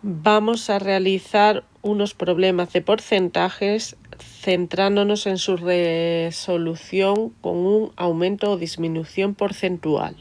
Vamos a realizar unos problemas de porcentajes centrándonos en su resolución con un aumento o disminución porcentual.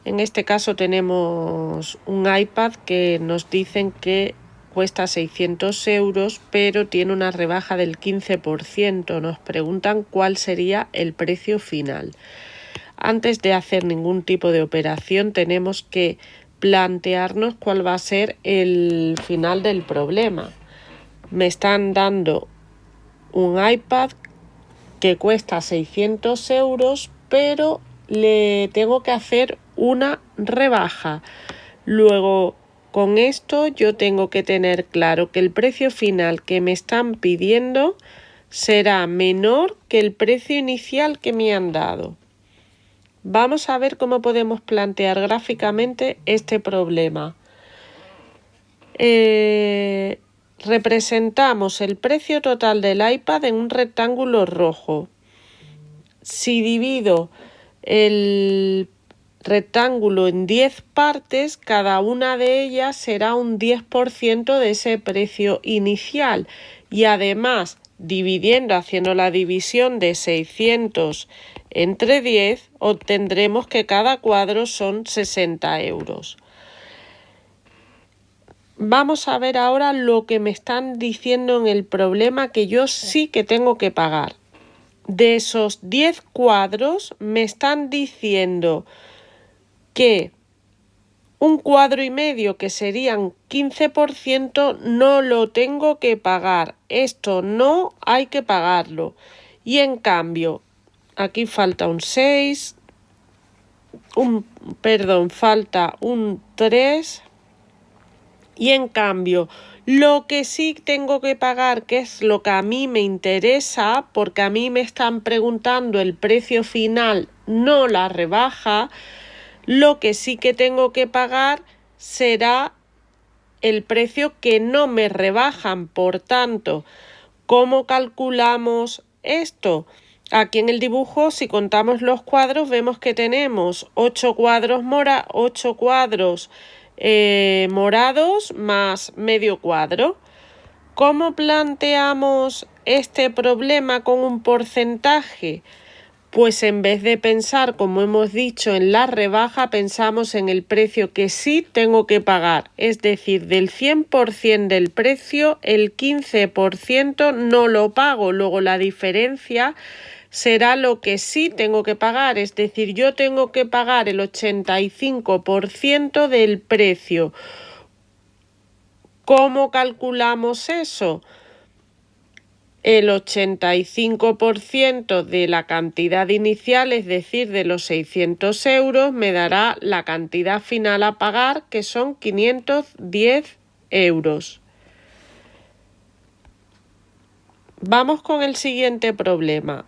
En este caso tenemos un iPad que nos dicen que cuesta 600 euros, pero tiene una rebaja del 15%. Nos preguntan cuál sería el precio final. Antes de hacer ningún tipo de operación tenemos que plantearnos cuál va a ser el final del problema. Me están dando un iPad que cuesta 600 euros, pero le tengo que hacer una rebaja. Luego, con esto yo tengo que tener claro que el precio final que me están pidiendo será menor que el precio inicial que me han dado. Vamos a ver cómo podemos plantear gráficamente este problema. Representamos el precio total del iPad en un rectángulo rojo. Si divido el rectángulo en 10 partes, cada una de ellas será un 10% de ese precio inicial. Y además, haciendo la división de 600 entre 10, obtendremos que cada cuadro son 60 euros. Vamos a ver ahora lo que me están diciendo en el problema que yo sí que tengo que pagar. De esos 10 cuadros me están diciendo que un cuadro y medio, que serían 15%, no lo tengo que pagar. Esto no hay que pagarlo. Y en cambio, aquí falta un 6, falta un 3. Y en cambio, lo que sí tengo que pagar, que es lo que a mí me interesa, porque a mí me están preguntando el precio final, no la rebaja, lo que sí que tengo que pagar será el precio que no me rebajan. Por tanto, ¿cómo calculamos esto? Aquí en el dibujo, si contamos los cuadros, vemos que tenemos 8 cuadros morados más medio cuadro. ¿Cómo planteamos este problema con un porcentaje? Pues en vez de pensar, como hemos dicho, en la rebaja, pensamos en el precio que sí tengo que pagar. Es decir, del 100% del precio, el 15% no lo pago. Luego la diferencia será lo que sí tengo que pagar. Es decir, yo tengo que pagar el 85% del precio. ¿Cómo calculamos eso? El 85% de la cantidad inicial, es decir, de los 600 euros, me dará la cantidad final a pagar, que son 510 euros. Vamos con el siguiente problema.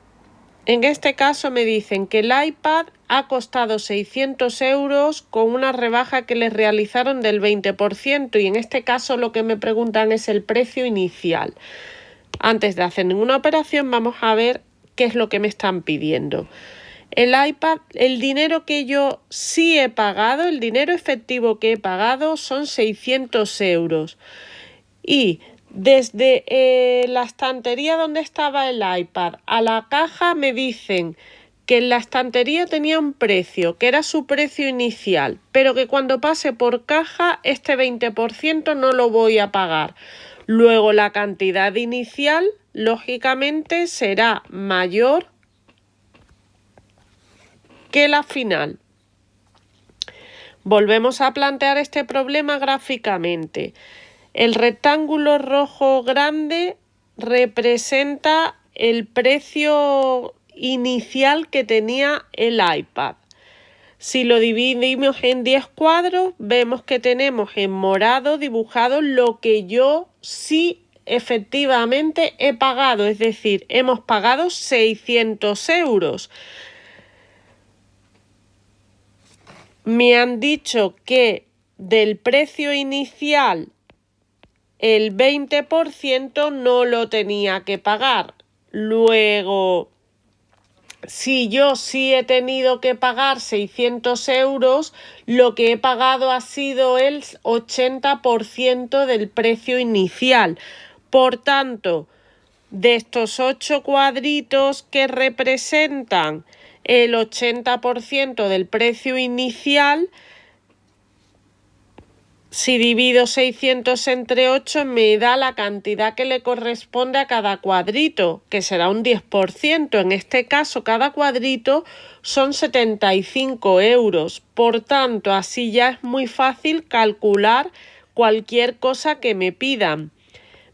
En este caso me dicen que el iPad ha costado 600 euros con una rebaja que les realizaron del 20%, y en este caso lo que me preguntan es el precio inicial. Antes de hacer ninguna operación, vamos a ver qué es lo que me están pidiendo. El iPad, el dinero que yo sí he pagado, el dinero efectivo que he pagado son 600 euros. Y desde la estantería donde estaba el iPad a la caja me dicen que en la estantería tenía un precio, que era su precio inicial, pero que cuando pase por caja este 20% no lo voy a pagar. Luego la cantidad inicial, lógicamente, será mayor que la final. Volvemos a plantear este problema gráficamente. El rectángulo rojo grande representa el precio inicial que tenía el iPad. Si lo dividimos en 10 cuadros, vemos que tenemos en morado dibujado lo que yo sí efectivamente he pagado, es decir, hemos pagado 600 euros. Me han dicho que del precio inicial el 20% no lo tenía que pagar. Luego, Si yo sí he tenido que pagar 600 euros, lo que he pagado ha sido el 80% del precio inicial. Por tanto, de estos 8 cuadritos que representan el 80% del precio inicial, si divido 600 entre 8 me da la cantidad que le corresponde a cada cuadrito, que será un 10%. En este caso, cada cuadrito son 75 euros. Por tanto, así ya es muy fácil calcular cualquier cosa que me pidan.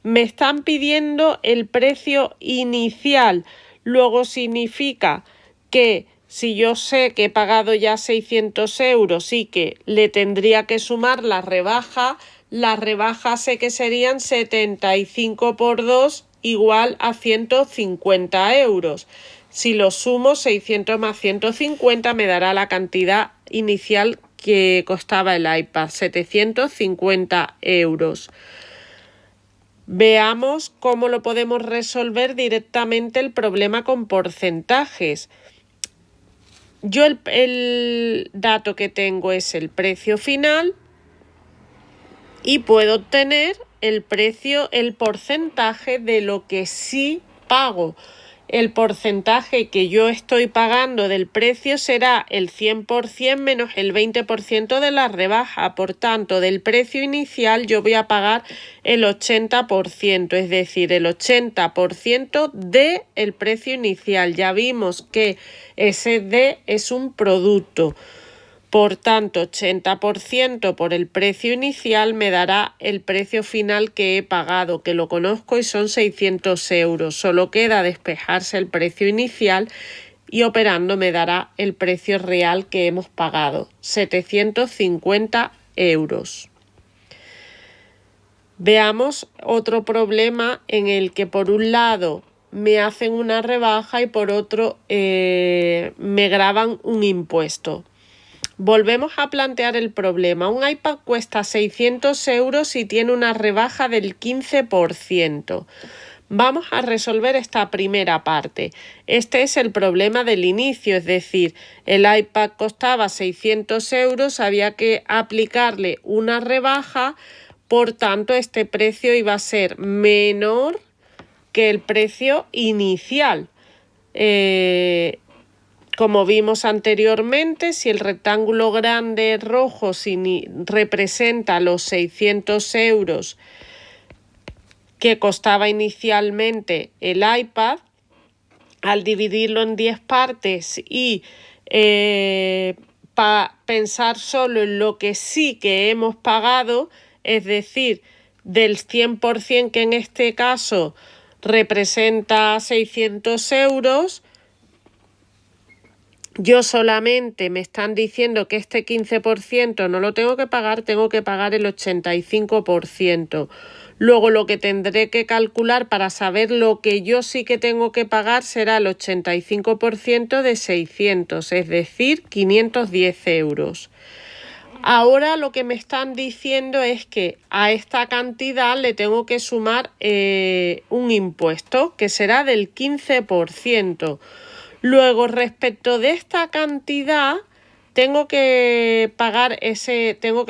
Me están pidiendo el precio inicial. Luego significa que si yo sé que he pagado ya 600 euros y que le tendría que sumar la rebaja sé que serían 75 por 2 igual a 150 euros. Si lo sumo, 600 más 150 me dará la cantidad inicial que costaba el iPad, 750 euros. Veamos cómo lo podemos resolver directamente el problema con porcentajes. Yo el dato que tengo es el precio final y puedo obtener el porcentaje de lo que sí pago. El porcentaje que yo estoy pagando del precio será el 100% menos el 20% de la rebaja. Por tanto, del precio inicial yo voy a pagar el 80%, es decir, el 80% del precio inicial. Ya vimos que ese D es un producto. Por tanto, 80% por el precio inicial me dará el precio final que he pagado, que lo conozco y son 600 euros. Solo queda despejarse el precio inicial y operando me dará el precio real que hemos pagado, 750 euros. Veamos otro problema en el que por un lado me hacen una rebaja y por otro me gravan un impuesto. Volvemos a plantear el problema. Un iPad cuesta 600 euros y tiene una rebaja del 15%. Vamos a resolver esta primera parte. Este es el problema del inicio, es decir, el iPad costaba 600 euros, había que aplicarle una rebaja, por tanto este precio iba a ser menor que el precio inicial. Como vimos anteriormente, si el rectángulo grande rojo representa los 600 euros que costaba inicialmente el iPad, al dividirlo en 10 partes y pensar solo en lo que sí que hemos pagado, es decir, del 100% que en este caso representa 600 euros, yo solamente me están diciendo que este 15% no lo tengo que pagar el 85%. Luego lo que tendré que calcular para saber lo que yo sí que tengo que pagar será el 85% de 600, es decir, 510 euros. Ahora lo que me están diciendo es que a esta cantidad le tengo que sumar un impuesto que será del 15%. Luego, respecto de esta cantidad, tengo que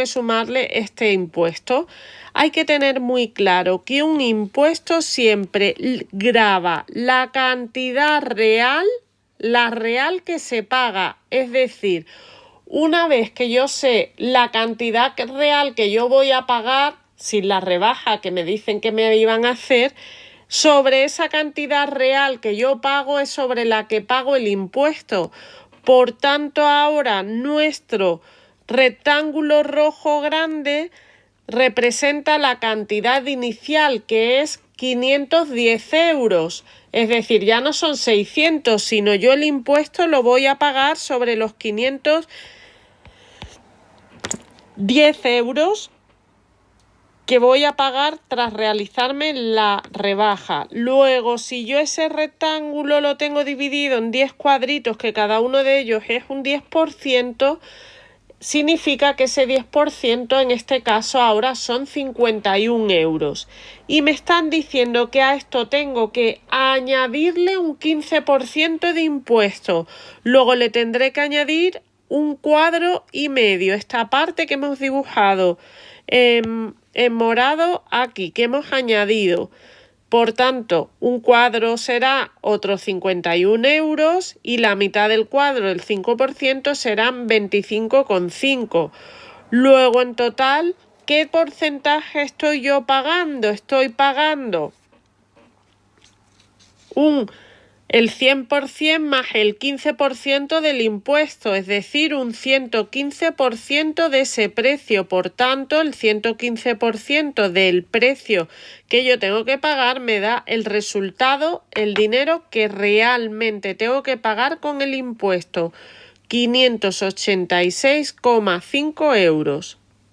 sumarle este impuesto. Hay que tener muy claro que un impuesto siempre grava la cantidad real, la real que se paga. Es decir, una vez que yo sé la cantidad real que yo voy a pagar, sin la rebaja que me dicen que me iban a hacer, sobre esa cantidad real que yo pago es sobre la que pago el impuesto. Por tanto, ahora nuestro rectángulo rojo grande representa la cantidad inicial, que es 510 euros. Es decir, ya no son 600, sino yo el impuesto lo voy a pagar sobre los 510 euros que voy a pagar tras realizarme la rebaja. Luego, si yo ese rectángulo lo tengo dividido en 10 cuadritos, que cada uno de ellos es un 10%, significa que ese 10% en este caso ahora son 51 euros. Y me están diciendo que a esto tengo que añadirle un 15% de impuesto. Luego le tendré que añadir un cuadro y medio, esta parte que hemos dibujado en morado aquí, que hemos añadido. Por tanto, un cuadro será otros 51 euros y la mitad del cuadro, el 5%, serán 25,5. Luego, en total, ¿qué porcentaje estoy yo pagando? Estoy pagando el 100% más el 15% del impuesto, es decir, un 115% de ese precio. Por tanto, el 115% del precio que yo tengo que pagar me da el resultado, el dinero que realmente tengo que pagar con el impuesto, 586,5 euros.